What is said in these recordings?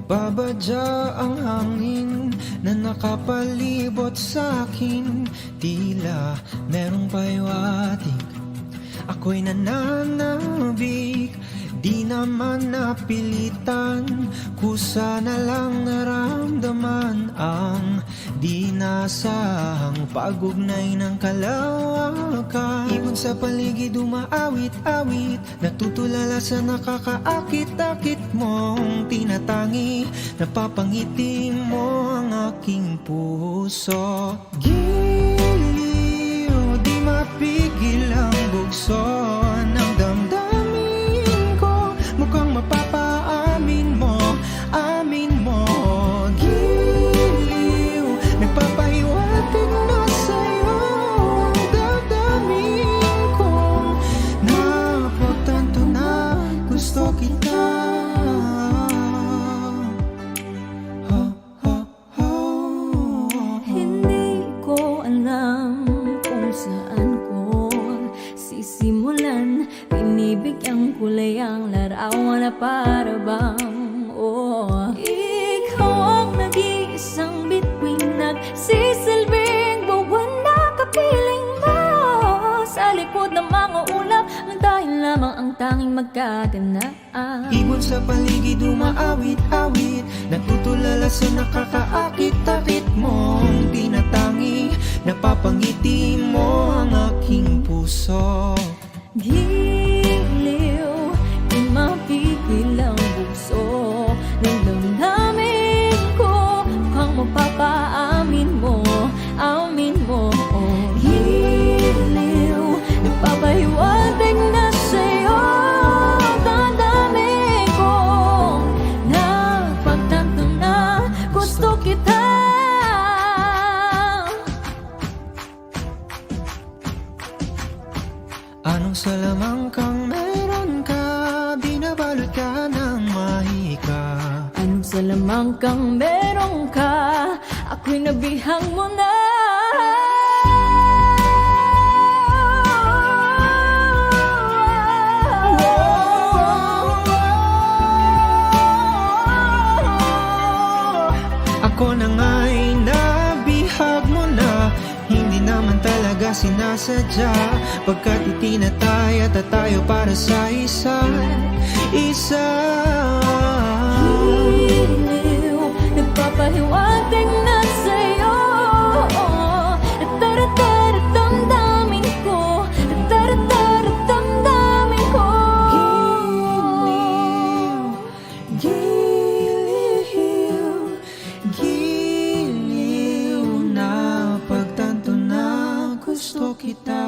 Nagbabadya ang hangin na nakapalibot sa akin. Tila merong pahiwatig, ako'y nananabik. Di naman napilitan, kusa na lang naramdaman ang di nasahang pag-ugnay ng kalawakan. Ibon sa paligid umaawit-awit, natutulala sa nakakaakit-akit mong tinatangi. Napapangiti mo ang aking puso. Giliw, di mapigil ang bugso ng damdamin ko. Mukhang mapapaamin mo, amin mo. Giliw, nagpapahiwatig na sa'yo ang damdamin ko. Napagtanto na gusto kita. Hindi ko alam kung saan ko sisimulan. Binibigyang kulay ang larawan na para bang ikaw ang nag-iisang bituin, nagsisilbing buwan na kapiling mo. Sa likod ng mga ulap, ang tayo lamang ang tanging magkaganaan. Ibon sa paligid umaawit-awit, natutulala sa nakakaakit-akit mong tinatangi. Napapangiti mo ang aking puso. Giliw, di mapigil ang bugso ng damdamin ko. Mukhang mapapaamin mo, amin mo. Giliw, nagpapahiwatig na sa'yo ang damdamin ko. Napagtanto na gusto kita. Anong salamang kang meron ka, binabalot ka ng mahika. Anong salamang kang meron ka, ako'y nabihang mo na. Ako na nga'y nabihag mo na, hindi naman talaga sinasadya. Pagkat itinataya tayo para sa isa't isa. Giliw, nagpapahiwatig na sa'yo. Tara-tara, damdamin ko. Tara-tara, damdamin ko. Giliw, giliw, napagtanto na gusto kita.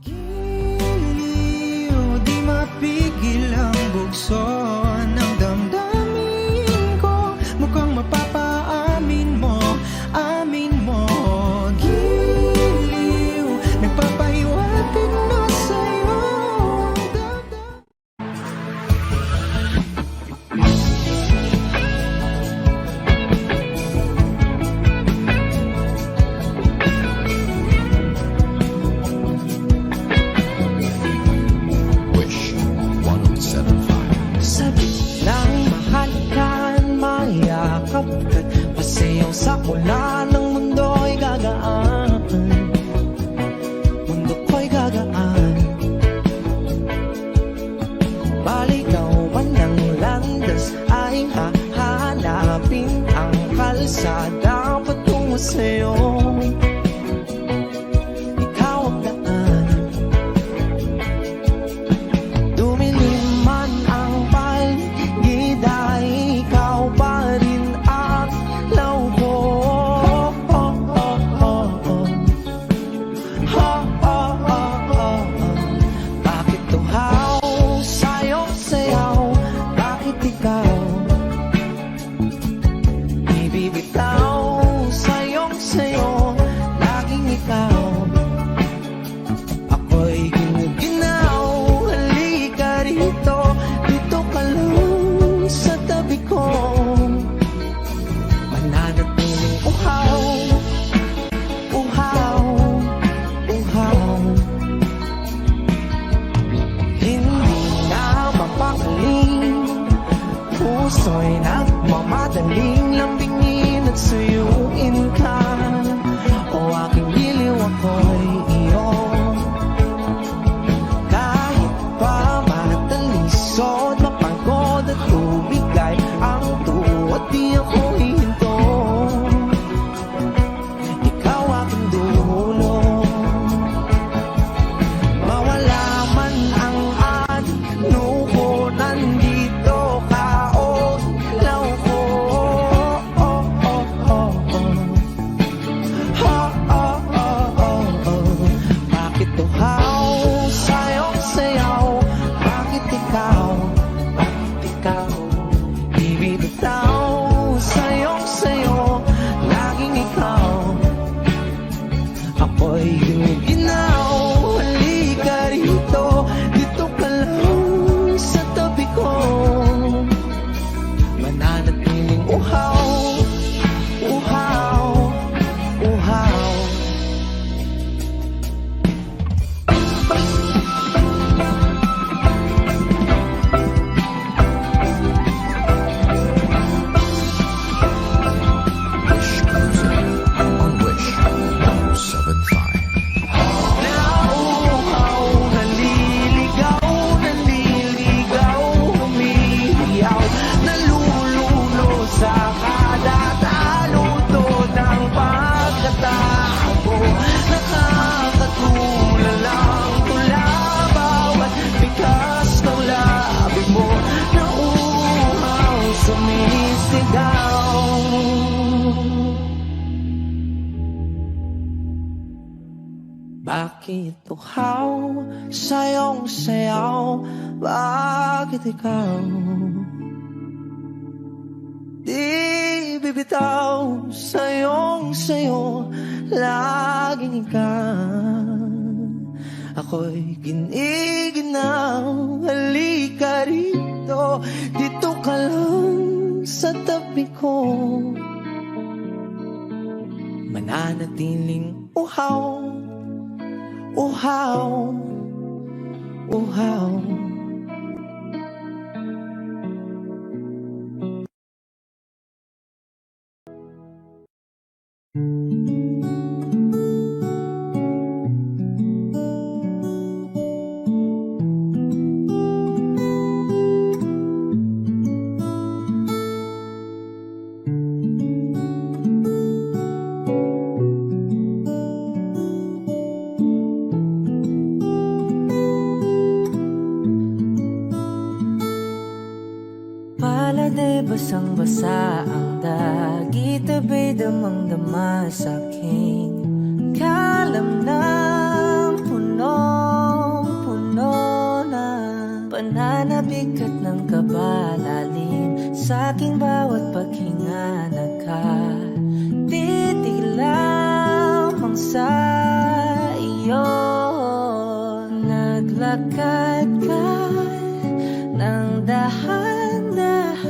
Giliw, di mapigil ang bugso ng damdamin ko. Mukhang mapapaamin mo, amin mo. Giliw, nagpapahiwatig na sa'yo ang damdamin. Wish 107.5. Sabi lang mahal ka, mayakap ka, pasayaw sa pula ng mundo'y gagaan. Mundo ko'y gagaan. Baligawan ng landas ay hahanapin ang kalsada patungo sa'yo. Ikaw ang daan. Dumilim man ang paligid ay ikaw pa rin ang law ko. Bakit tuhaw sa'yo sayaw? Bakit ikaw ibibitaw sa'yong sayo? Laging ikaw. Ako'y ginaginaw, halika rito. Dito ka lang sa tabi ko. Mananatiling uhaw, uhaw, uhaw. ako'y ginuginaw. Halika rito, dito ka lang sa tabi ko. Mananatiling uhaw, uhaw, uhaw. Wish comes in on Wish 1075. Nauuhaw, naliligaw, naliligaw, humihiyaw, nalululo sa kada taludtod ng pagkatao. Nakakatulala ang tula, bawat bigas ng labi mo. Nauuhaw, sumisigaw. Bakit uhaw sayong sayaw? Bakit ikaw di bibitaw? Sayong sayo, laging ikaw. Ako'y giniginaw. Halika rito, dito ka lang sa tabi ko. Mananatiling uhaw, uhaw, uhaw. Palade basang-basa ang dagit, abay damang-dama sa aking kalam ng punong-puno na pananabik at ng kabalalim sa aking bawat paghinga. Nakatitig lamang sa iyo, naglakad ka ng dahan-dahan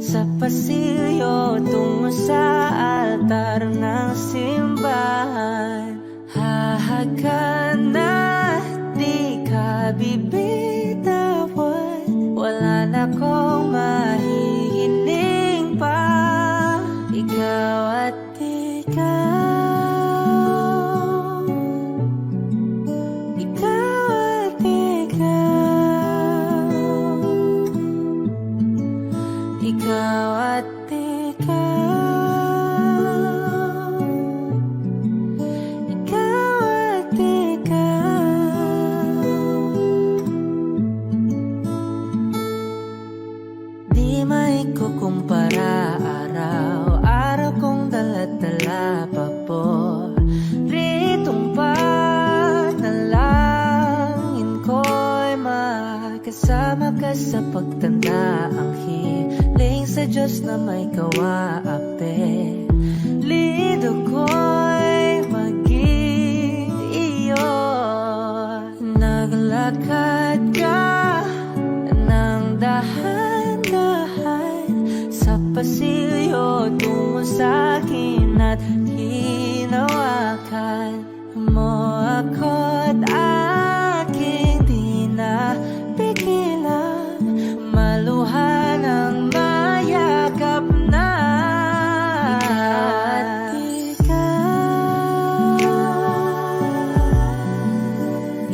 sa pasilyo tungo sa altar ng simbahan. Hahagan na di ka bibitawan, wala na kong mahihiling pa. Ikaw at ikaw, ikaw at ikaw, ikaw at ikaw, ikaw at ikaw. Di maikukumpara, araw-araw kong dala-dala pa po ritong panalangin ko'y makasama ka sa pagtanda. Ang hiling sa Diyos na may kawaape, lido ko'y maging iyo. Naglakad ka ng dahan-dahan sa pasilyo tungo sa akin at hinawakan mo ako't aking di napigilan, maluhan ang mayakap na. Ikaw at ikaw,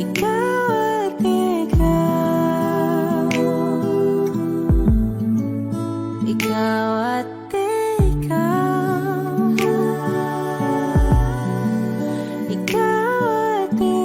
ikaw at ikaw, ikaw at ikaw, ikaw at ikaw.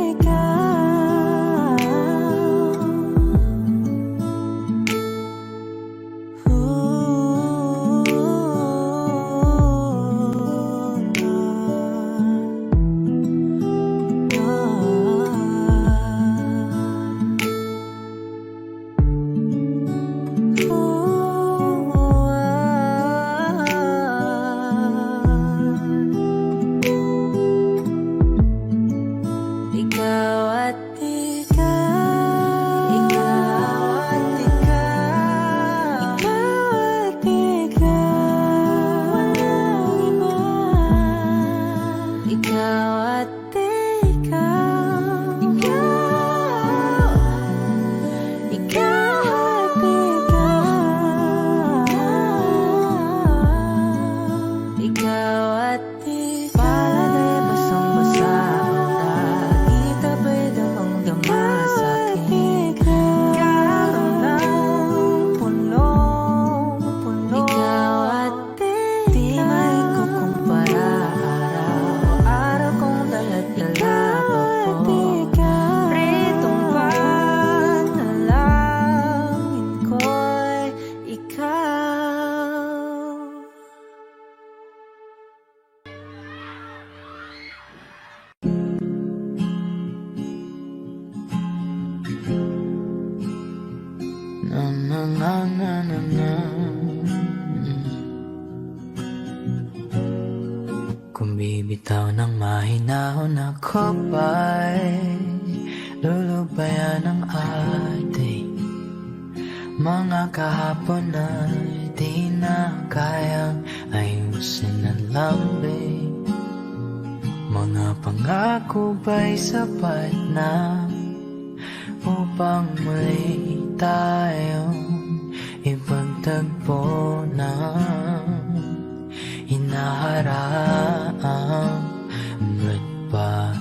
ikaw at ikaw, ikaw, ikaw at ikaw, ikaw at ikaw. Palagay basang-basa ang dahit abay damang-dama sa akin. Karoon ng punong-puno. Ikaw at ikaw, di maikukumpara. Araw-araw kong dala-dala pa po. Pritong panalangin ko'y ikaw. Na na na na na na. Kung bibitaw ng mahinahon ako ba'y lulubayan ng ating mga kahapon na di na kayang ayusin ng lambing. Mga pangako ba'y sapat na upang muli tayong ipagtagpo na hinaharap? Ba't ba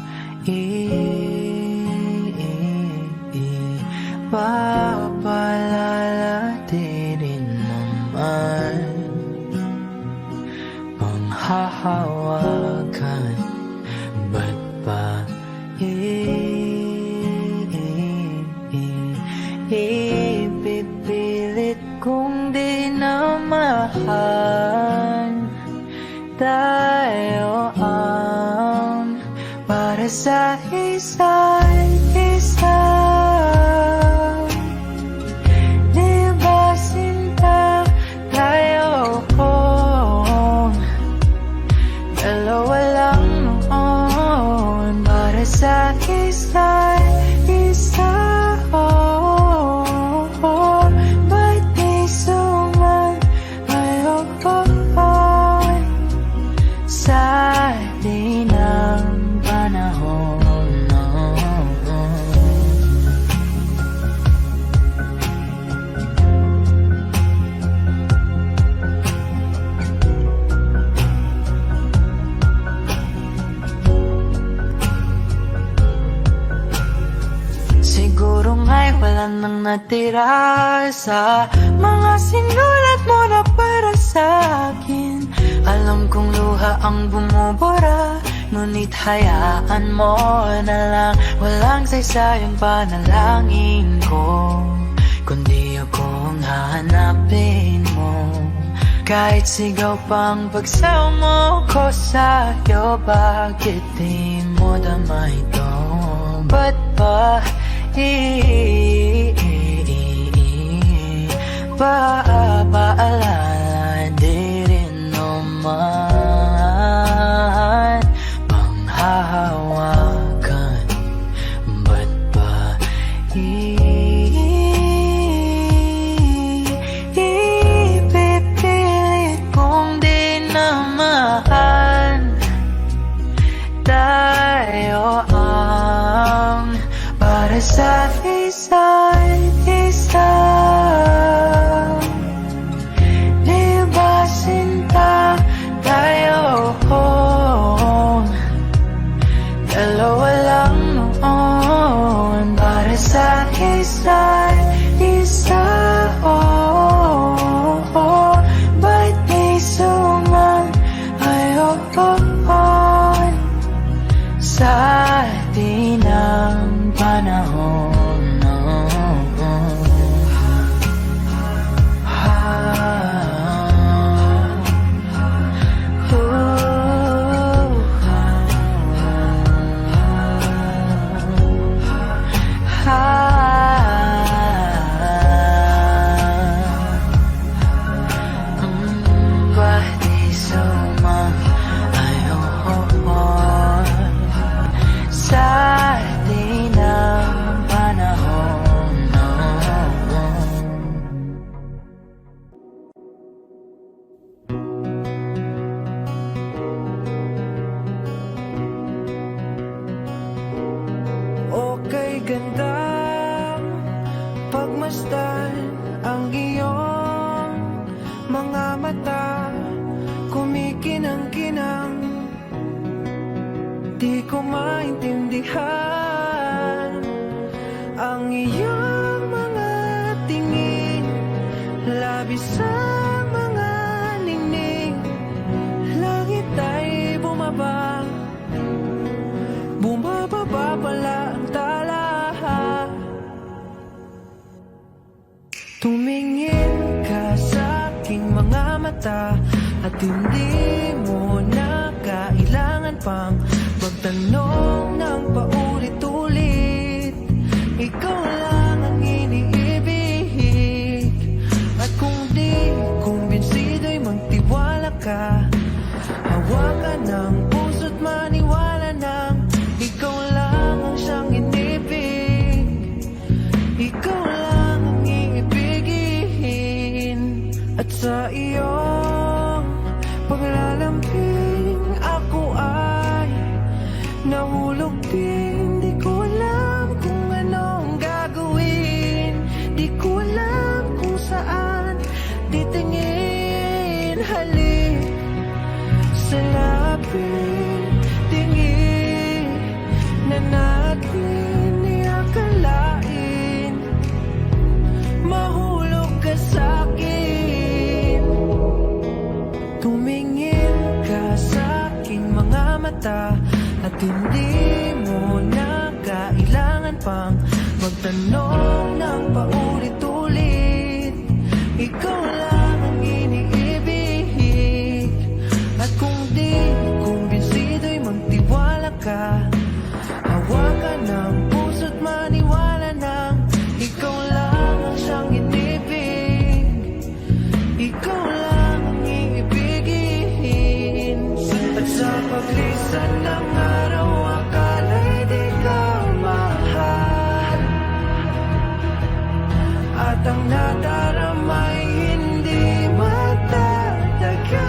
ipapalala rin naman panghahawakan? Ba't ba ipipilit kong di na mahal? Tayo ang para sa isa't isa. Di ba sinta tayo kung dalawa lang noon para sa isa't isa? Ba't di sumayon sa di ng panahon? Siguro nga'y wala nang natira sa mga sinulat mo na para sa akin. Alam kong luha ang bumubura, ngunit hayaan mo na lang. Walang saysayang panalangin ko, kundi ako ang hahanapin mo. Kahit sigaw pang pagsaw mo ko sa'yo, bakit di mo dama ito? Ba't ba paalala di rin naman panghahawakan? Ba't ba ipipilit kong di na mahal? Tayo ang para sa isa't isa. Di ba sinta tayo kung dalawa lang noon para sa isa't isa? Ba't di sumayon sa di ng panahon? Di ko maintindihan ang iyong mga tingin, labis ang mga ningning. Langit ay bumaba, bumababa pala ang tala. Tumingin ka sa aking mga mata at hindi mo na kailangan pang magtanong ng paulit-ulit. Ikaw lang ang iniibig, at kung di kumbinsido'y magtiwala ka. Hawakan ng puso't maniwala nang ikaw lang ang siyang inibig. Ikaw lang ang iibigin, at sa iyong paglalambing ako ay nahulog din. Di ko alam kung anong gagawin, di ko alam kung saan titingin. Halik sa lapit, tingin na natin iakalain. Mahulog ka sa'kin, tumingin ka sa aking mga mata at hindi mo na kailangan pang magtanong ng paulit-ulit. Ikaw lang ang iniibig, at kung di kumbinsido'y magtiwala ka. Hawakan ng puso't maniwala nang ikaw lang ang siyang inibig. Ikaw lang ang iibigin, at sa paglisan ng araw akala'y di ka mahal, at ang nadarama'y hindi matatagal.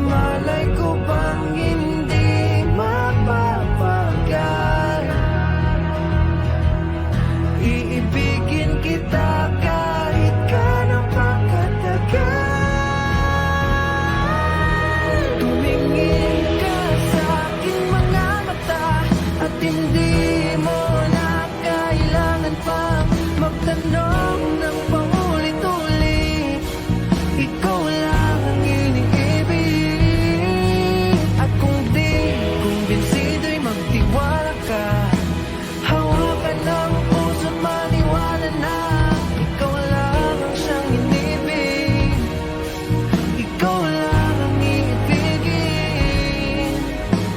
Malay ko bang hindi mapapagal, iibigin kita kahit ganang pagkatagal. Tumingin ka sa aking mga mata at hindi mo na kailangan pang magtanong ng paulit-ulit. Ikaw lang ang iniibig, at kung di kumbinsido'y magtiwala ka. Hawakan ng puso't maniwala na ikaw lang ang siyang inibig. Ikaw lang ang iibigin.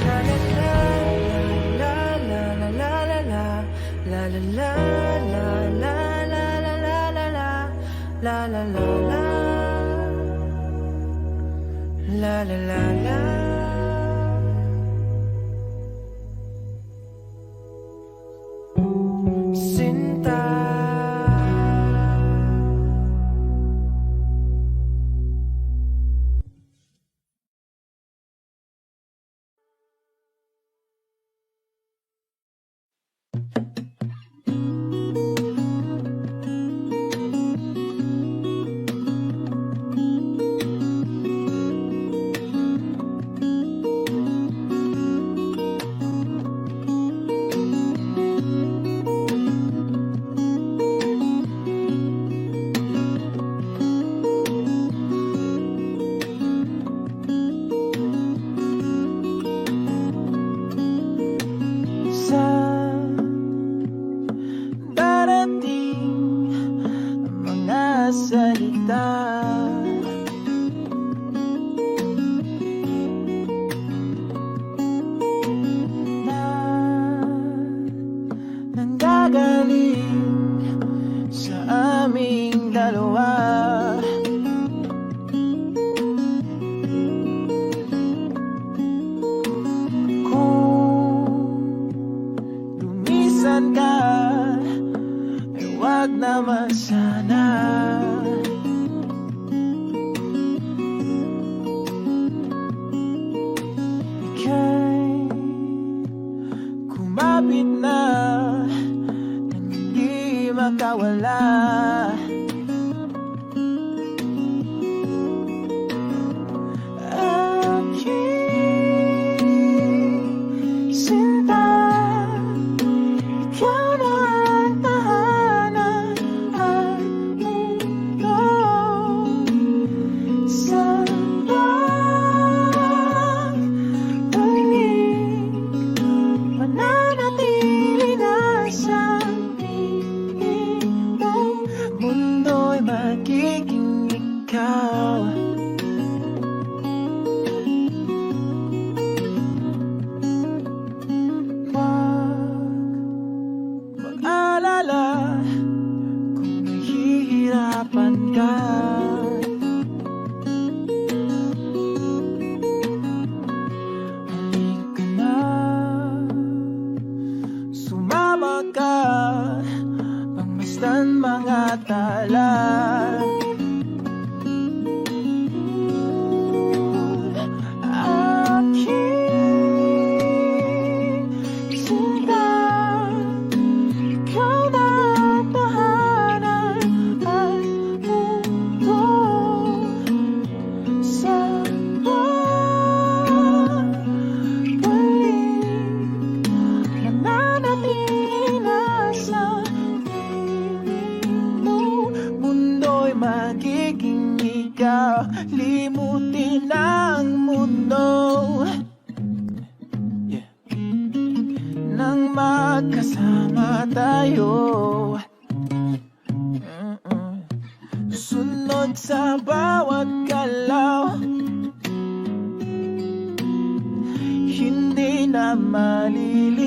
La la la la la magkasama tayo. Sunod sa bawat galaw, hindi na maliligaw.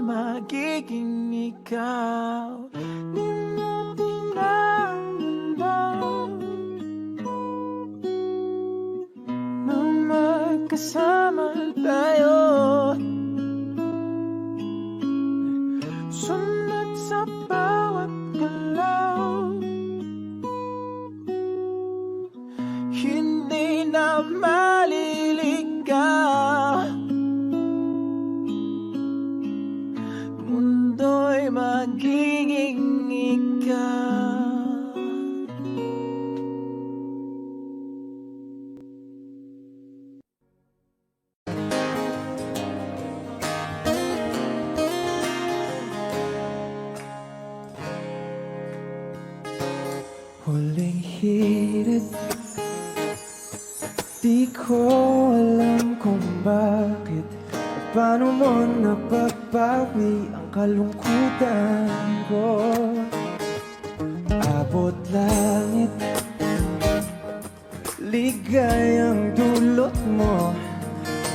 Magiging ikaw, di natin ang mundo na magkasama tayo. Sunod sa bawat galaw, hindi na maliligaw. Mundo'y magiging ikaw. Huling hirit, di ko alam kung bakit at paano mo napagpawi ang kalungkutan ko. Abot langit, ligayang dulot mo,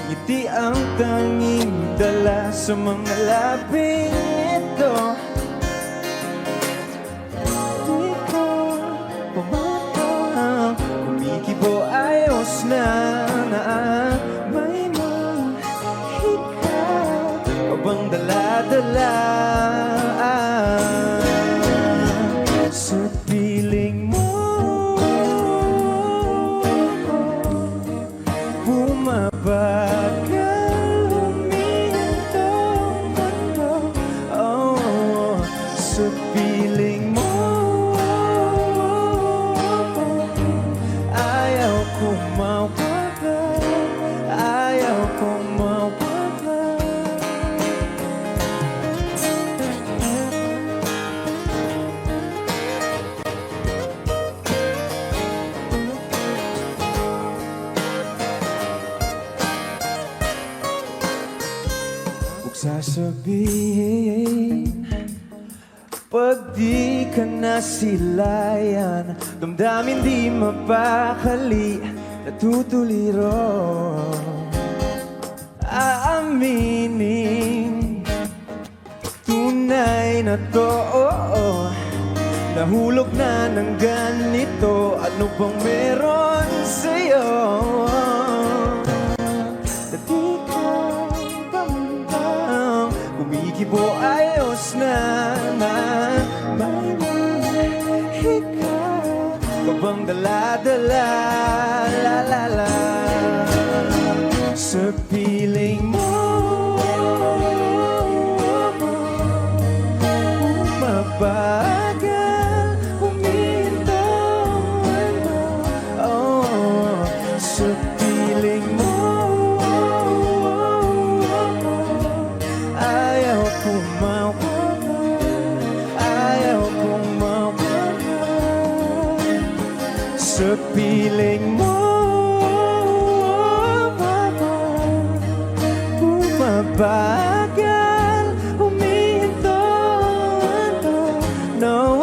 ngiti ang tanging dala sa mga labing ito. Di ko pumatang, kumikibo ayos na may mahika o bang dala-dala sa piling mo. Bumabagal huminto ang mundo, oh, sa piling mo. Ayaw kong mawala, ayaw kong mawala. Huwag sasabihin pag di ka nasilayan, damdamin di mapakali, natutuliro. Aaminin, tunay na to, nahulog na ng ganito. Ano bang meron sa'yo? Di ka bang kumikibo ayos na may mahika ka bang dala-dala, la-la-la sa piling piling mo. Bumabagal, humihinto, no,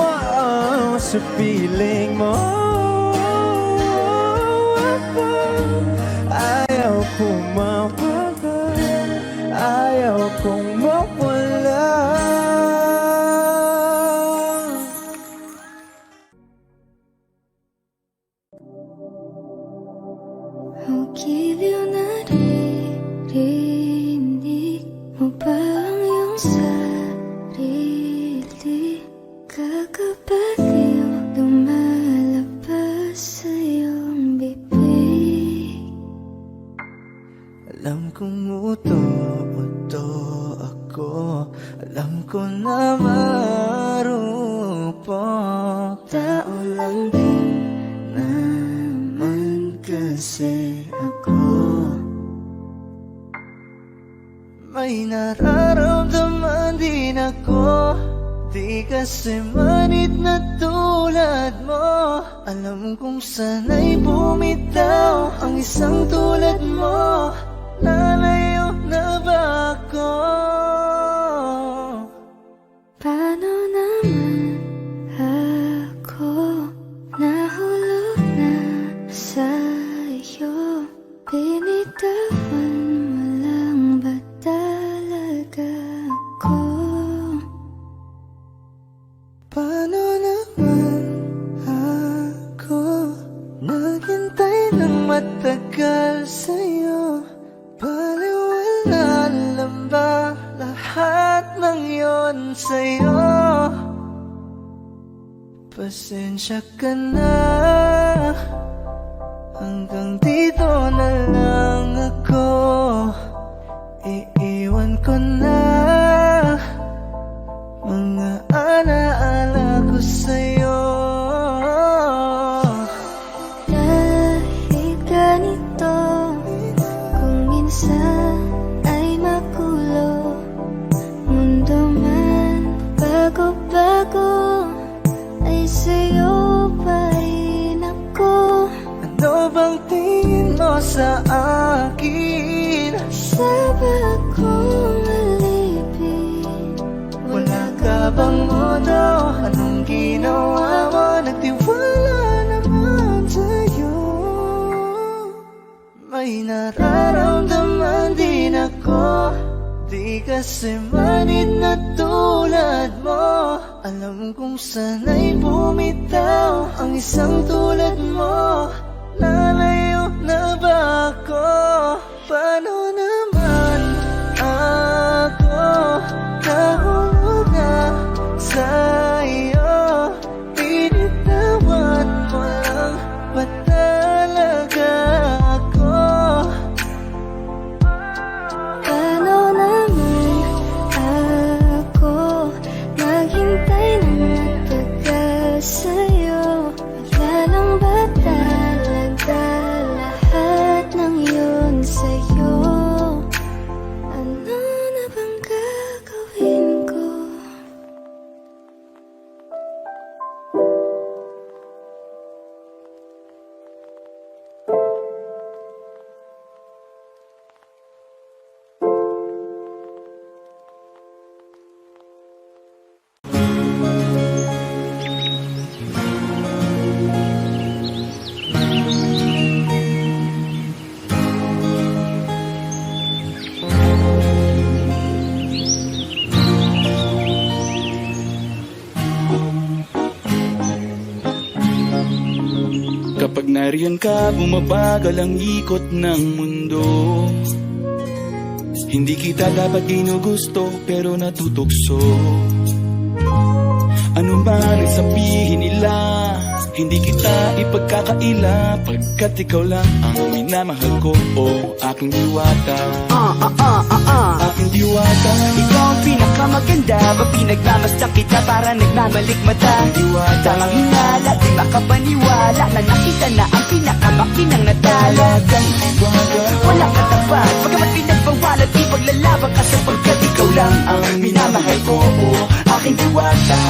sa piling mo. Ayaw kong mawagal, ayaw kong mawala. Ang giliw na ririnig mo ba ang iyong sarili? Kakapaliw lumalabas sa iyong bibig. Alam kong uto ako, alam ko na marupok. Tao lang din naman kasi ako. May nararamdaman din ako, di kasi manid na tulad mo. Alam kong sana'y bumitaw ang isang tulad mo. Lalayo na ba ako? Paano naman ako nahulog na sa'yo? Binitawan mo lang ba talaga ako? Paano naman ako naghintay ng matagal sa'yo? Baliwala lang ba lahat ng yon sa'yo? Pasensya ka na, hanggang dito na lang ako. Iiwan ko na mga alaala ko sa'yo. Dahil ganito, kung minsan ay magulo, mundo man bago-bago, ay sa'yo pa rin ako. Ano bang tingin mo sa akin? Sabi akong alipin, Wala ka bang modo? Anong ginawa mo? Nagtiwala naman sa'yo. May nararamdaman din ako, di kasi manid na tulad mo. Alam kong sana'y bumitaw ang isang tulad mo. Lalayo na ba ako? Paano naman ako nahulog na sa'yo? Binitawan mo lang ba talaga ako? paano naman ako naghintay ng matagal sa'yo? Wala lang ba talaga lahat ng yun sa'yo? Ano na bang gagawin ko? Kapag nariyan ka, bumabagal ang ikot ng mundo. Hindi kita dapat ginugusto, pero natutukso. Ano man ang sabihin nila, hindi kita ipagkakaila, pagkat ikaw lang ang minamahal ko, o aking diwata. Aking diwata. Ikaw ang pinakamaganda, pag pinagmamasdan kita para nagmamalikmata. Diwata. Tamang hinala, di makapaniwala na nakita na ang pinakamakinang natala. Talagang diwata. Walang katapat, pagkamat pinagbawalan, di paglalaban ka sapagkat ikaw lang ang minamahal ko, o aking diwata.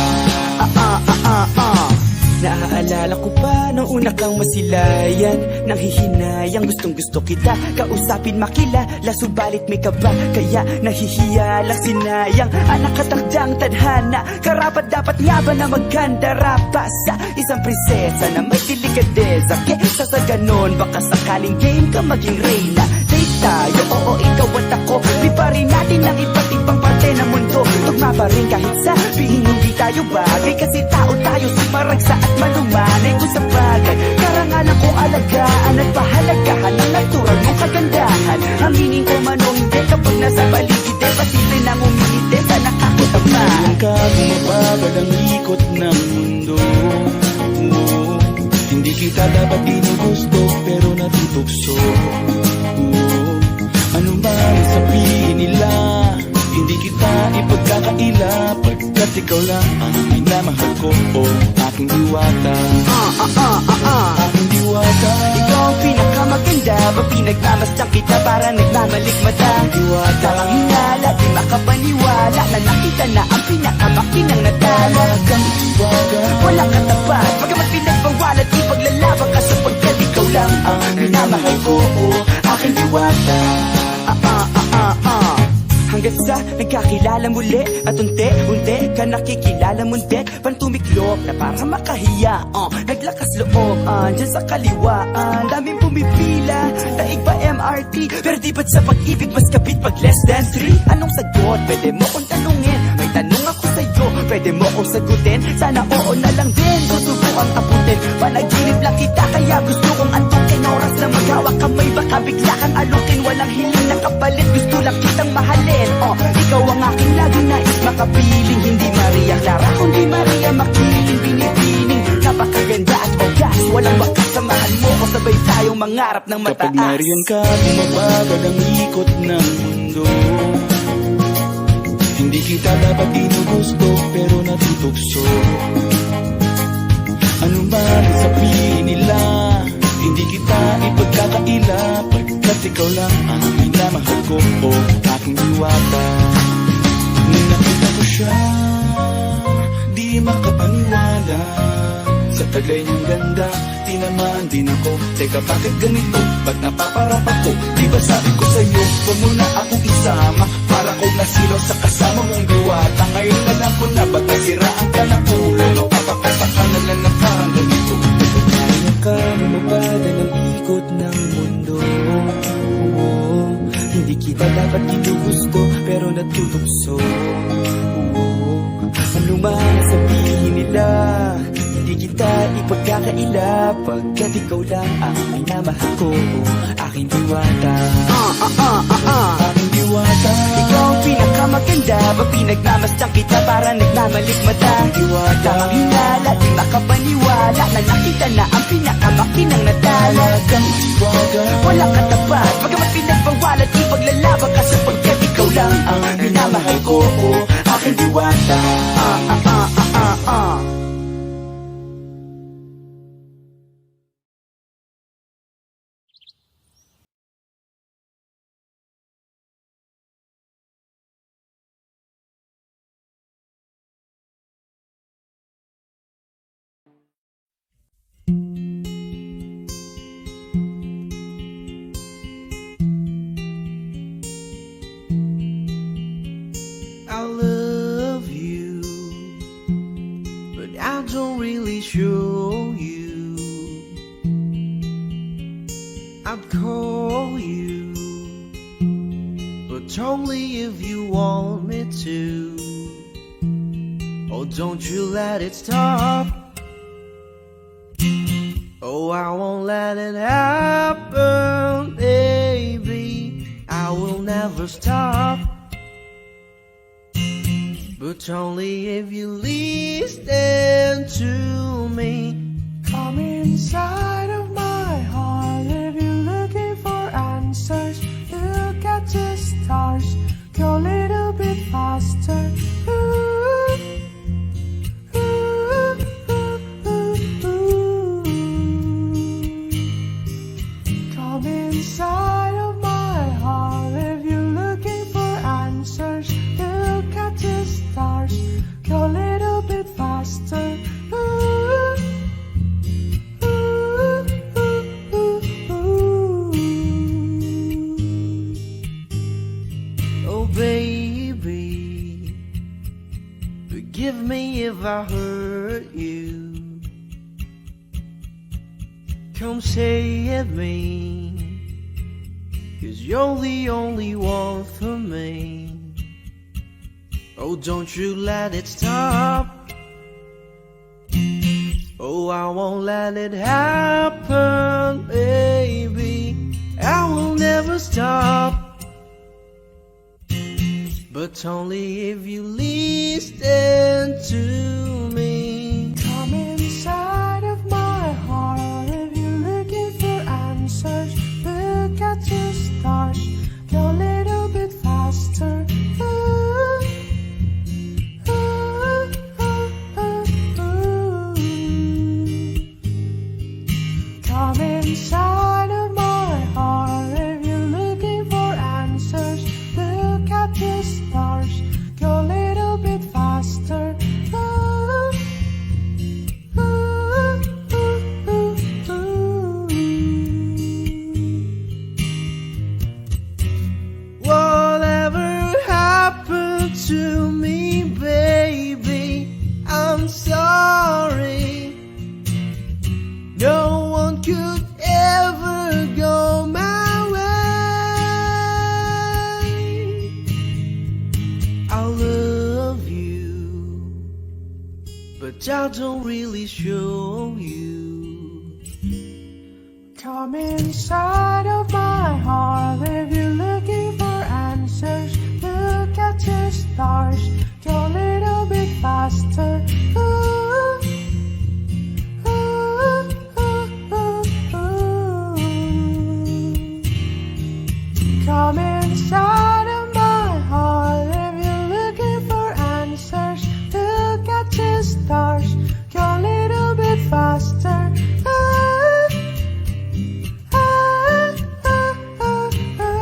Naaalala ko pa nung una kang masilayan, nang hihinayang gustong gusto kita kausapin makilala, subalit may kaba, kaya nahihiya lang sinayang. Anak katakdang tadhana, karapat dapat nga ba na maganda rapa sa isang prinsesa na may delikadeza. Kesa sa ganon, baka sakaling game ka maging reyna. Date tayo, oo ikaw at ako, liparin natin ang iba't ibang parte ng mundo. Tugma pa rin kahit sabihin hindi tayo bagay, kasi tao tayo sumaragsa at malumanay kung sa bagay. Karangalan kong alagaan at pahalagahan ang natural mong kagandahan. Aminin ko man o hindi kapag nasa paligid, pasili nang umilite sa nakakutama. Ngayon ka bumabagal ang ikot ng mundo. Hindi kita dapat ginugusto pero natutukso. Ano man sabihin nila, hindi kita ipagkakaila, pagkat ikaw lang ang minamahal ko, aking diwata. Aking diwata. Ikaw ang pinakamaganda, ba pinagmamasdan kita para nagmamalikmata. Diwata. Tamang hinala, di makapaniwala na nakita na ang pinakamakinang natala. Kang diwata. Walang katapat, pagamat pinagbawalat, di paglalaban ka sapagkat ikaw lang ang minamahal ko, aking diwata. Hanggang sa nagkakilala muli at unti-unti ka nakikilala muntik, pantumiklop na para makahiya. Naglakas loob dyan sa kaliwaan, daming pumipila, daig pa MRT, pero di ba't sa pag-ibig mas kapit pag less than 3? Anong sagot? Pwede mo kong tanungin, may tanong ako sa'yo, pwede mo kong sagutin, sana oo na lang din, susubukan abutin. Panaginip lang kita kaya gusto kong antukin, oras na maghawak kamay baka bigla kang alukin. Walang hiling na kapalit, gusto lang kitang mahalin. Ikaw ang aking laging nais makapiling, hindi Maria Clara kundi Maria Makiling. Binibining, napakaganda at ogas, walang wakas, samahan mo ko sabay tayong mangarap ng mataas. Kapag nariyan ka, bumabagal ang ikot ng mundo. Hindi kita dapat ginugusto pero natutukso. Ano man ang sabihin nila, hindi kita ipagkakaila, pagkat ikaw lang ang minamahal ko, aking diwata. Nung nakita ko siya, di makapaniwala, sa taglay niyang ganda, tinamaan din ako. Teka bakit ganito, ba't napaparap ako? Di ba sabi ko sa'yo, huwag mo na akong isama, para ko nasilaw sa kasama mong diwata. Ngayon alam ko na ba't nasiraan ka ng ulo, no kapapasakal na lang na parang ganito. Ka bumabagal ang ikot ng mundo, hindi kita dapat ginugusto pero natutukso. Ano man sabihin nila, hindi kita ipagkakaila, pagkat ikaw lang ang minamahal ko, aking diwata. Aking diwata. Ikaw ang pinakamaganda, ba pinagmamasdan kita para nagmamalikmata. Diwata. Tamang hinala, di makapaniwala na nakita na ang pinakamakinang natala. Kang diwata. Walang katapat, pagamat pinagbawalat, di paglalaban ka sapagkat ikaw lang ang minamahal ko, aking diwata. I love you, but I don't really show you. I'd call you, but only if you want me to. Oh, don't you let it stop. Oh, I won't let it happen, baby. I will never stop. But only if you listen to me. Come inside of my heart if you're looking for answers. Look at the stars, go a little bit faster. Ooh, ooh, ooh, ooh, ooh. Come inside of my heart if you're looking for answers. Look at the stars, go a little bit faster. Ooh, with me, 'cause you're the only one for me. Oh, don't you let it stop. Oh, I won't let it happen, baby. I will never stop, but only if you listen to me. Come inside of my heart if you're looking for answers. Look at the stars, go a little bit faster. Ooh, ooh, ooh, ooh, ooh. Come inside of my heart if you're looking for answers. Look at the stars, go a little bit faster. Ooh, ooh, ooh, ooh, ooh. Whatever happened to me, baby, I'm sorry. No one could ever go my way. I love you, but I don't really show you. Come inside of my heart if you're looking for answers. Look at the stars, go a little bit faster. Ooh, ooh, ooh, ooh, ooh. Come inside of my heart if you're looking for answers. Look at the stars, go a little bit faster. Ooh, ooh, ooh, ooh, ooh.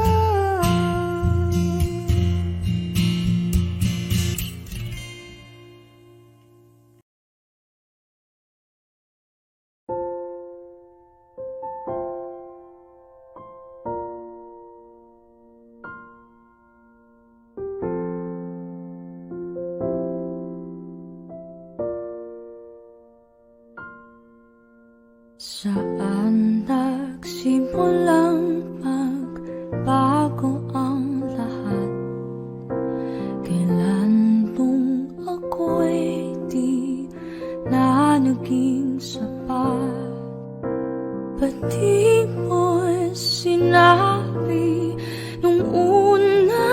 Saan nagsimulang magbago ang lahat? Kailan nung ako'y di na naging sapat? Ba't di mo'y sinabi nung una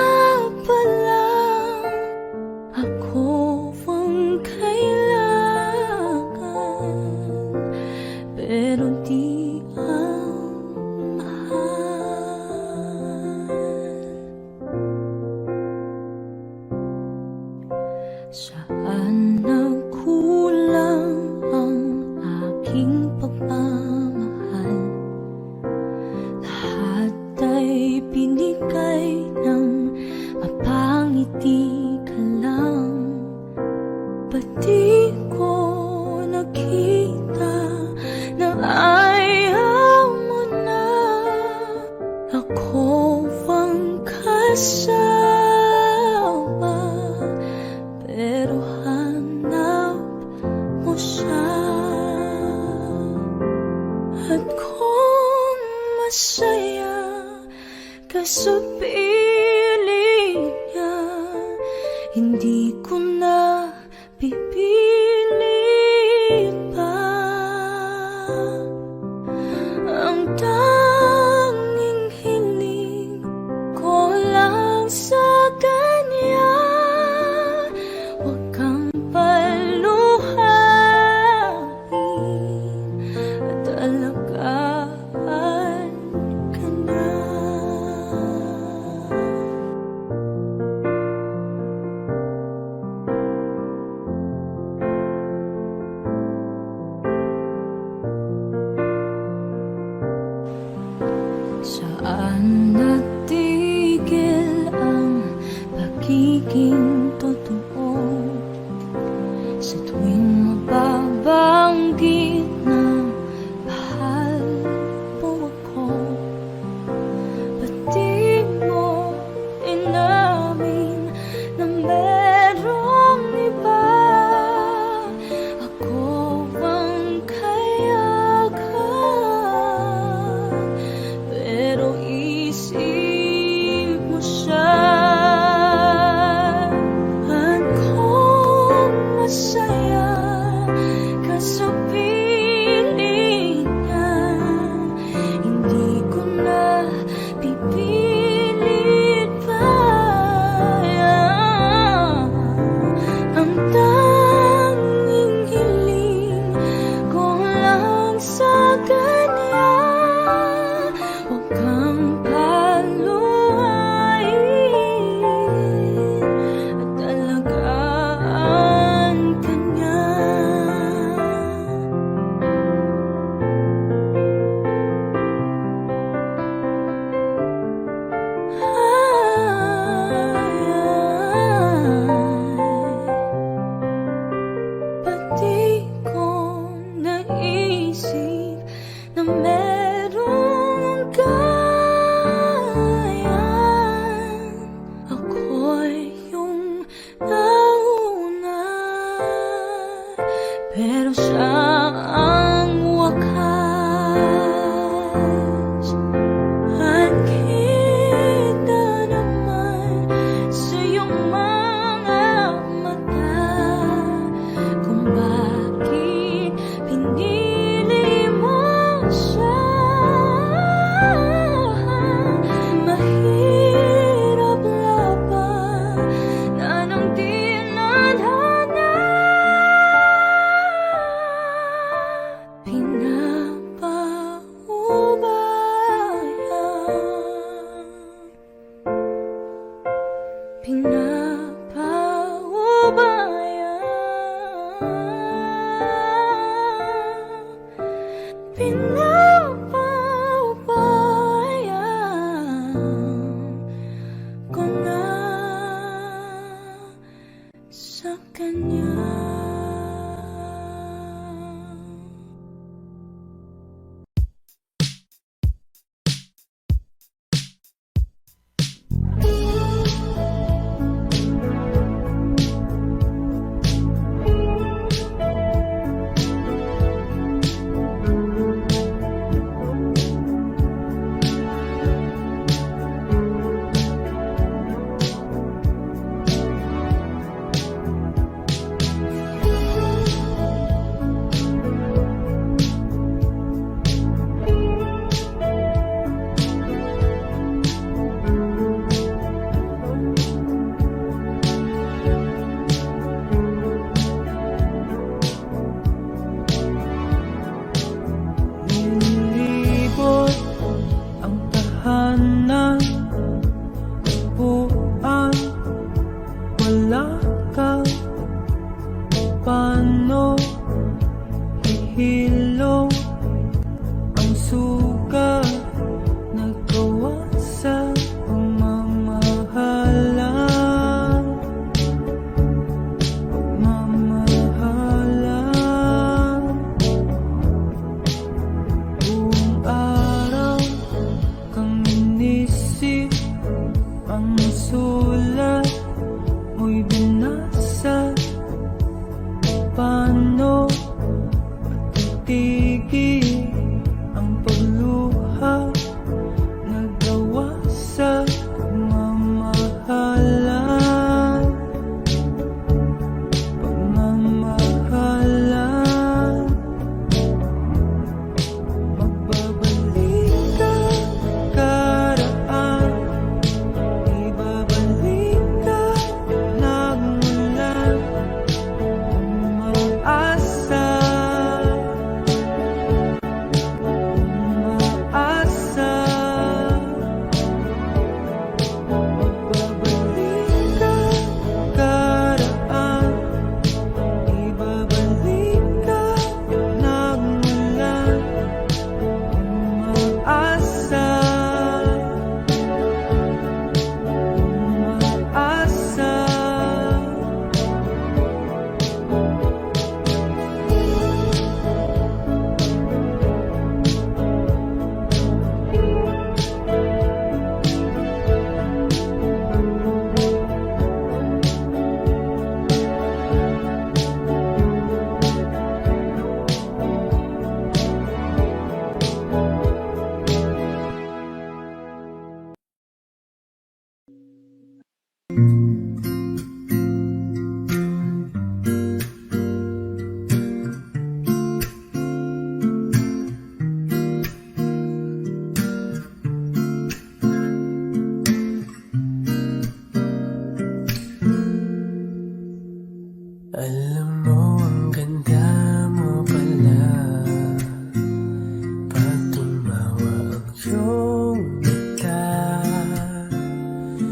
pa lang? Ako ang kailangan, pero di ang mahal. Saan nagkulang ang aking pagmamahal? Lahat ay binigay ng mapangiti ka lang. Ba't di ko nakita na ayaw mo na? Ako ang kasama, pero hanap mo siya. At kung masaya ka sa piling niya, hindi ko na pipilit pa. Ang tanging hiling ko lang sa kanya, huwag kang paluhain at alagaan ka na. Saan natigil ang pagiging totoo? Sa tuwing mababanggit na mahal mo ako, ba't di mo inamin na merong iba? Ako ang kayagan, iyong mata.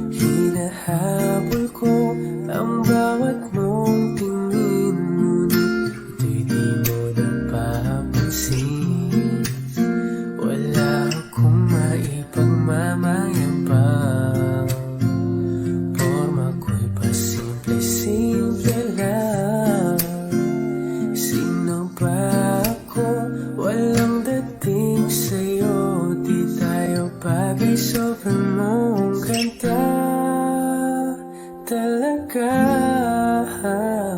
Hinahabol ko ang bawat mong tingin, ngunit ito'y di mo napapansin. Wala akong maipagmamayabang, porma ko'y pasimple-simple lang. Sino ba ako? Walang dating sa'yo, di tayo bagay, sobrang mong ganda talaga.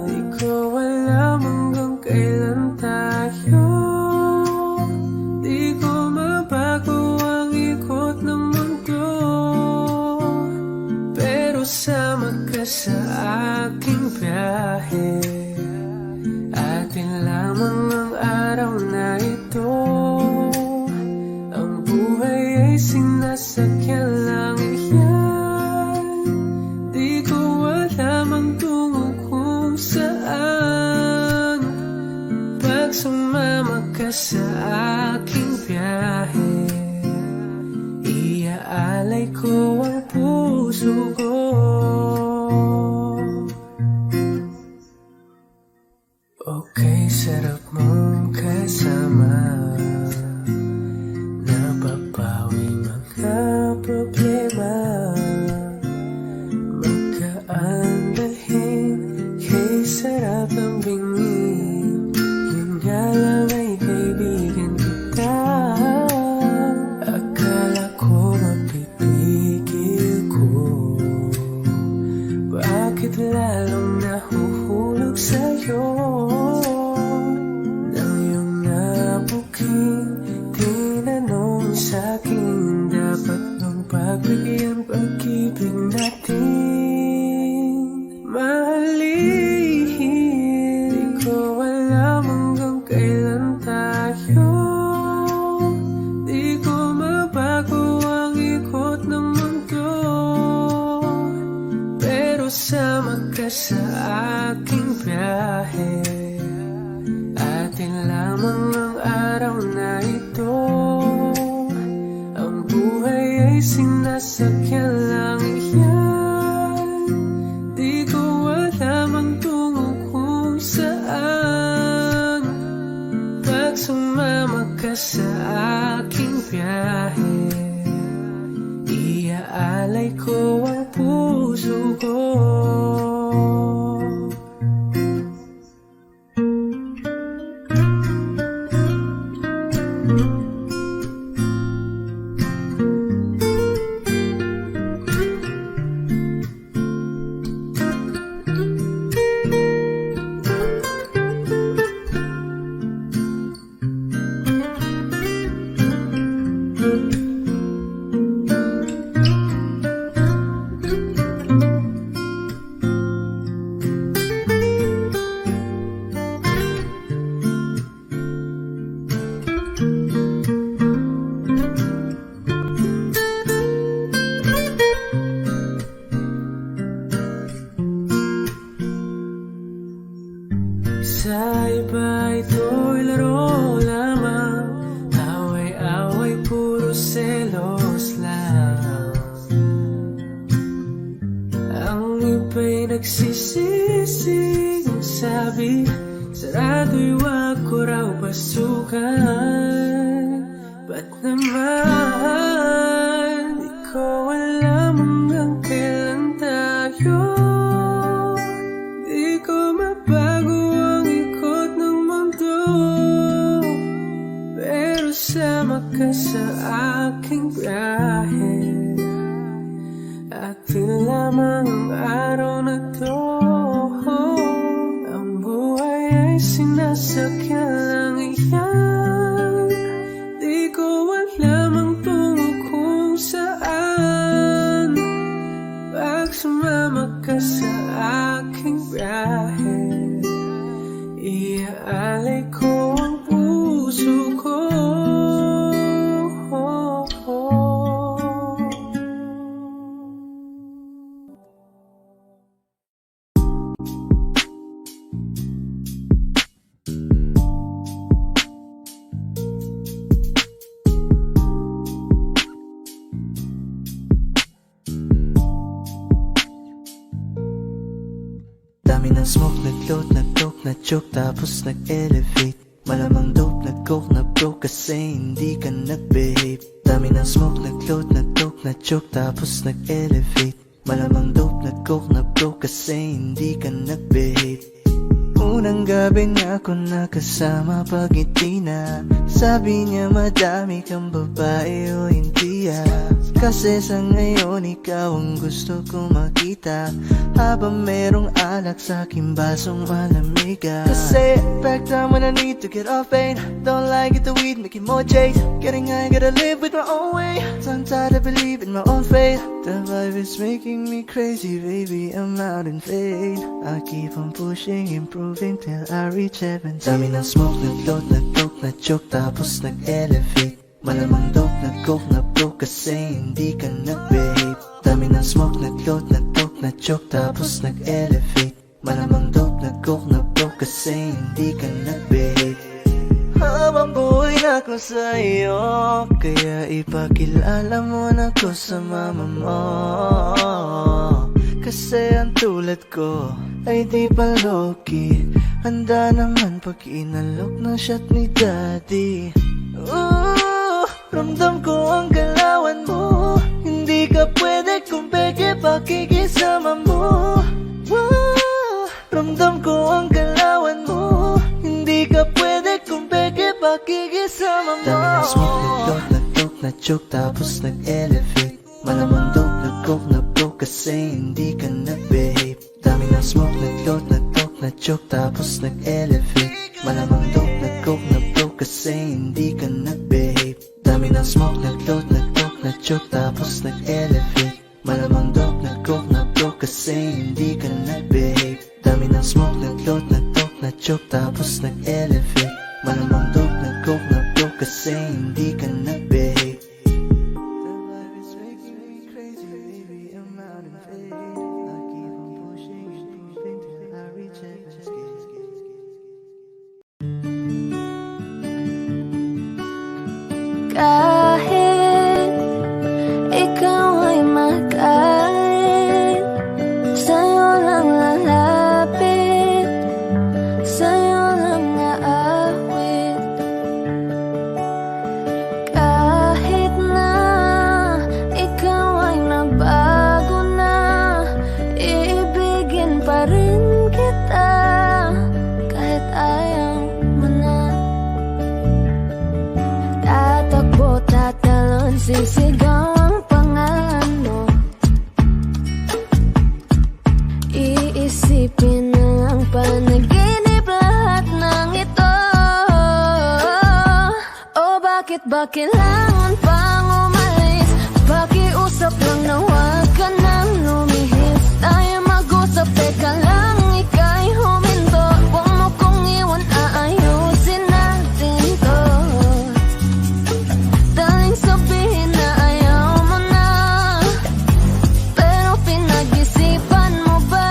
Di ko alam hanggang kailan tayo, di ko mabago ang ikot ng mundo, pero sama ka sa aking biyahe. Atin lamang ang araw na ito, ang buhay ay sinasakyan lang iyan. Di ko alam ang tungo kung saan, pag sumama ka sa aking biyahe. Iaalay ko ang puso ko. Okay, sarap mong kasama, napapawi mga problema. Magkaandahin, kay sarap ang bingin, yun nga lang ay kaibigan kita. Akala ko mapipigil ko, bakit lalong nahuhulog sa'yo? Nang iyong nabuking tinanong sa'kin, dapat bang pagbigyan pag-ibig natin? Mahalin, di ko alam hanggang kailan tayo, di ko mabago ang ikot ng mundo, pero sama ka sa aking biyahe. Atin lamang ang araw na ito, ang buhay ay sinasakyan lang iyan. Di ko alam ang tungo kung saan, pag sumama ka sa aking biyahe. Iaalay ko ang puso ko. Sa iba ito'y laro lamang, away-away puro selos lang. Ang iba'y nagsisisi, ang sabi, sarado'y wag ko raw pasukan. Ba't naman, di ko alam hanggang kailan tayo, di ko mabago ang ikot ng mundo, pero sama ka sa aking biyahe. Atin lamang ang araw na to, ang buhay ay sinasakyan lang iyan. Di ko alam ang tungo kung saan, pag sumama ka sa aking biyahe. Iaalay ko ang puso ko. ng smoke, nag-load, nag-coke, na-choke, tapos nag-elevate. Malamang dope, nag-coke na broke kasi hindi ka nag-behave. Dami ng smoke, nag-load, nag-coke, na-choke, tapos nag-elevate. Malamang dope, nag-coke na broke kasi hindi ka nag-behave. Unang gabi na ako nakasama pag ngiti na. Sabi niya madami kang babae o hindi Kasi sa ngayon ikaw ang gusto kong makita. Habang merong alak sa aking basong malamig Kasi back time when I need to get off pain. Don't like it the weed, making more chase. Getting high, gotta live with my own way. Sometimes I believe in my own faith. The vibe is making me crazy, baby, I'm out in fade. I keep on pushing, improving till I reach heaven. Dami ng smoke, nag-load, nag-coke, na-choke, tapos nag-elevate. Malamang dope, nag-coke na broke kasi hindi ka nag-behave. Dami ng smoke, nag-load, nag-coke, na-choke, tapos nag-elevate. Malamang dope, nag-coke na broke kasi hindi ka nag-behave. Habang buhay na ako sa'yo, kaya ipakilala mo na ko sa mama mo. Kasi ang tulad ko ay di pa low-key. Handa naman pag inalok ng shot ni daddy. Ramdam ko ang galawan mo. Hindi ka pwede kung peke pakikisama mo. Ramdam ko ang galawan mo. Hindi ka pwede kung peke pakikisama mo. Dami ng smoke, nag-load, nag-coke, na-choke, tapos nag-elevate. Malamang dope, nag-coke na broke kasi hindi ka nag-behave. Dami ng smoke, nag-load, nag-coke, na-choke, tapos nag-elevate. Malamang dope, nag-coke na broke kasi hindi ka nag-behave. Dami ng smoke, nag-load, nag-coke, na-choke, tapos nag-elevate. Malamang dope, nag-coke na broke kasi hindi ka nag-behave. Dami ng smoke, nag-load, nag-coke, na-choke, tapos nag-elevate. Malamang dope, nag-coke na broke kasi hindi ka nag-behave. The vibe is making me crazy, baby, I'm out in fade. I keep on pushing, improving till I reach heaven's gate. Kahit ikaw ay magalit, sa'yo lang lalapit, sa'yo lang aawit. Kahit na ikaw ay nabago na, iibigin pa rin kita kahit ayaw mo na. Tatakbo, tatalon, sisigaw ang pangalan mo. Iisipin na lang panaginip lahat ng ito. Oh, bakit ba kailangan pang umalis? Pakiusap lang na huwag ka nang lumihis. Tayo mag-usap, teka lang, ika'y huminto. Huwag mo kong iwan, aayusin natin to. Daling sabihin na ayaw mo na, pero pinag-isipan mo ba?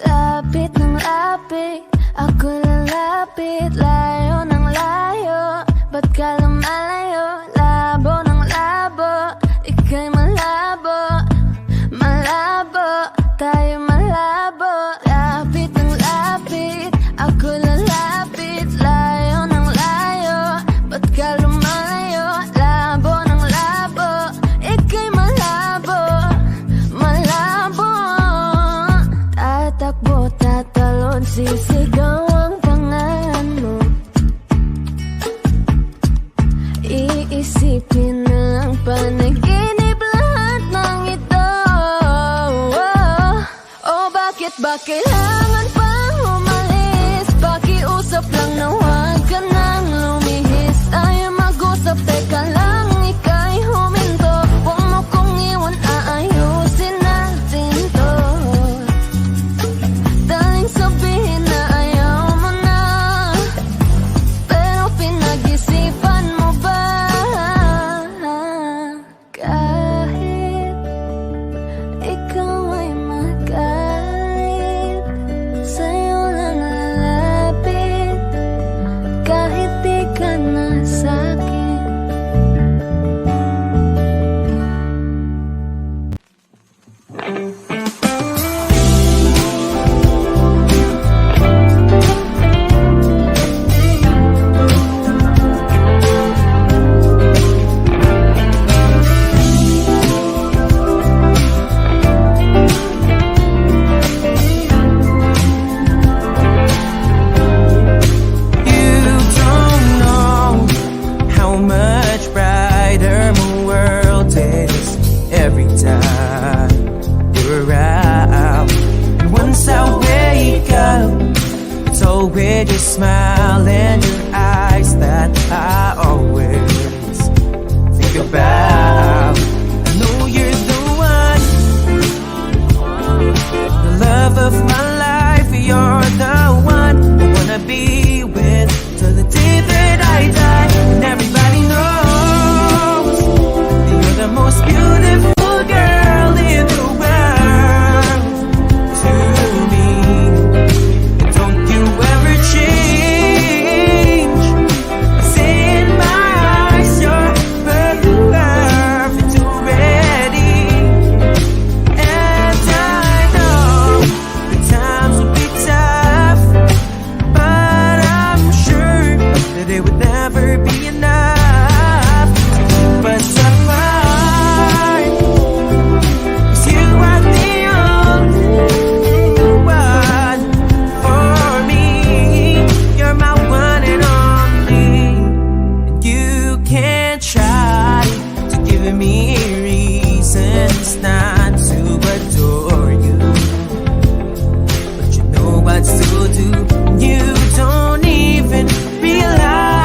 Lapit ng lapit, ako lalapit. Layo ng layo, ba't ka lumalayo? Labo ng labo, ika'y malabo. Malabo, tayo malabo. Lapit ng lapit, ako lalapit. Layo ng layo, ba't ka lumalayo? Labo ng labo, ika'y malabo. Malabo. Tatakbo, tatalon, sisigaw ang pangalan mo. Iisipin na lang panaginip lahat ng ito. Oh, bakit ba kailangan pang umalis? Pakiusap lang na huwag ka nang lumihis. Tayo mag-usap, teka lang, ika'y huminto. Huwag mo kong iwan, aayusin natin to. Daling sabihin na ayaw mo na, pero pinag-isipan mo ba? Kahit ikaw ay magalit, brighter my world is every time you're around. And once I wake up, it's always your smile and your eyes that I always think about. I know you're the one, the love of my life. You're the one I wanna be with till the day that I die. And everybody knows that you're the most beautiful girl in the world to me. Don't you ever change. See in my eyes, you're perfect already. And I know the times will be tough, but I'm sure that it would never be enough to keep us apart. 'Cause you are the only one for me. You're my one and only, and you can't try to give me reasons not to adore you, but you know I still do. You don't even realize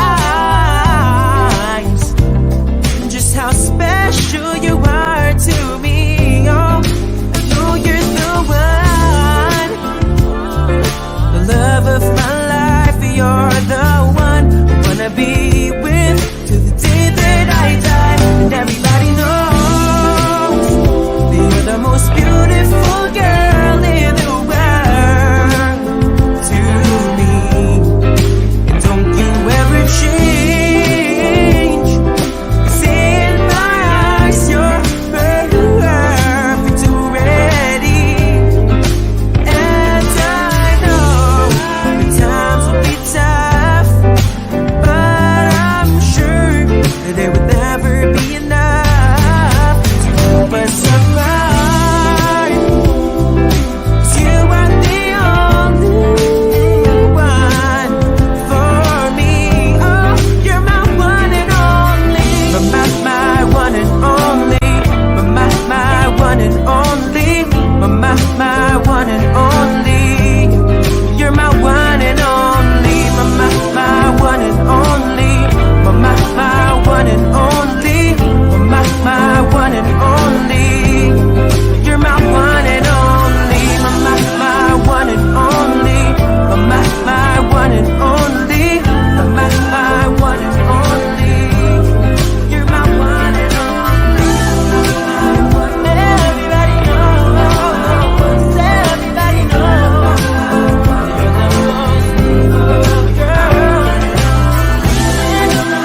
just how special you are to me. Oh, I know you're the one, the love of my life. You're the one I wanna be with till the day that I die. And everybody knows that you're the most beautiful girl in the world to me. And don't you ever change. 'Cause in my eyes, you're perfect already. And I know the times will be tough, but I'm sure that it would never be enough to keep us apart. 'Cause you are the only one for me. Oh, you're my one and only, my one and only, my one and only, my one and only. You're my one and only, my one and only, my one and only, my one and only. You're my one and only, my one and only, my one and only, my one and only. You're my one and only. Everybody knows, everybody knows, you're the most beautiful girl in the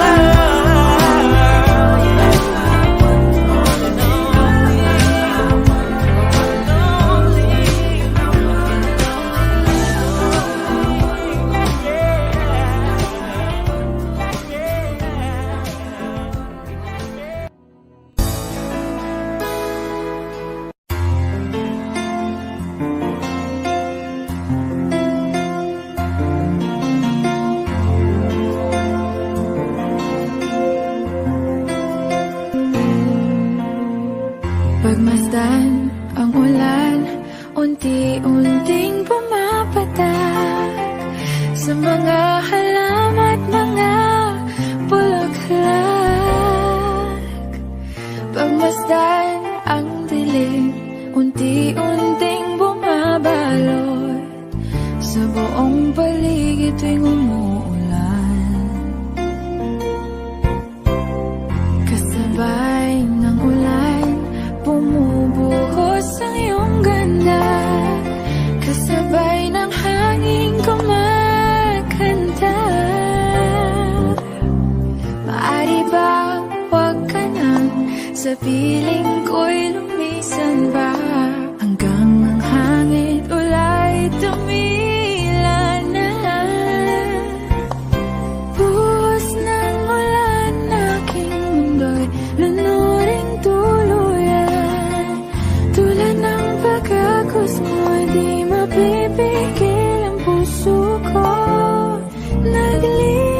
Pagmasdan ang ulan, unti-unting pumapatak sa mga halaman at mga bulaklak. Pagmasdan ang dilim, unti-unting bumabalot sa buong paligid tuwing umuulan. Kasabay ng ulan, bumubuhos ang iyong ganda. Kasabay ng hangin kumakanta. Maari ba wag ka nang sa piling ko'y lumisan ba? Hanggang ang hangin ulay tumila na. Buhos ng ulan, aking mundo'y lunuring tuluyan. Tulad ng pagkakos mo, di mapipigil ang puso ko. Nagliliyab,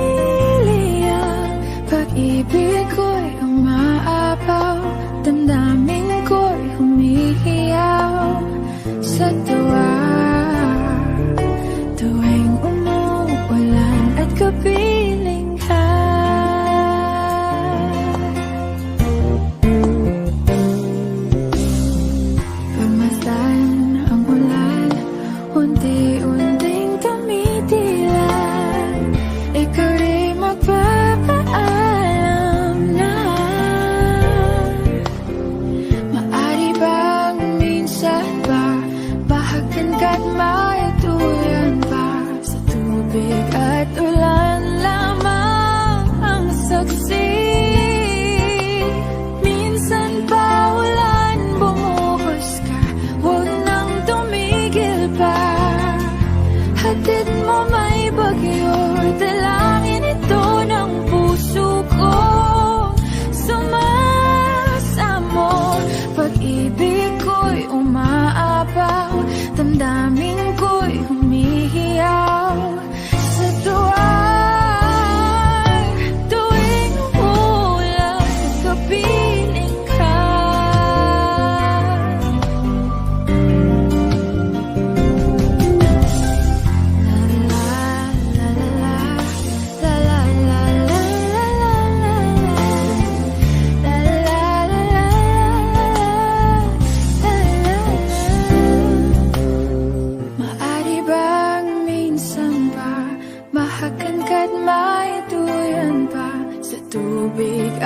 pag-ibig ko'y umabot.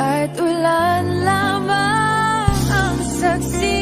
Kahit ulan lamang ang saksi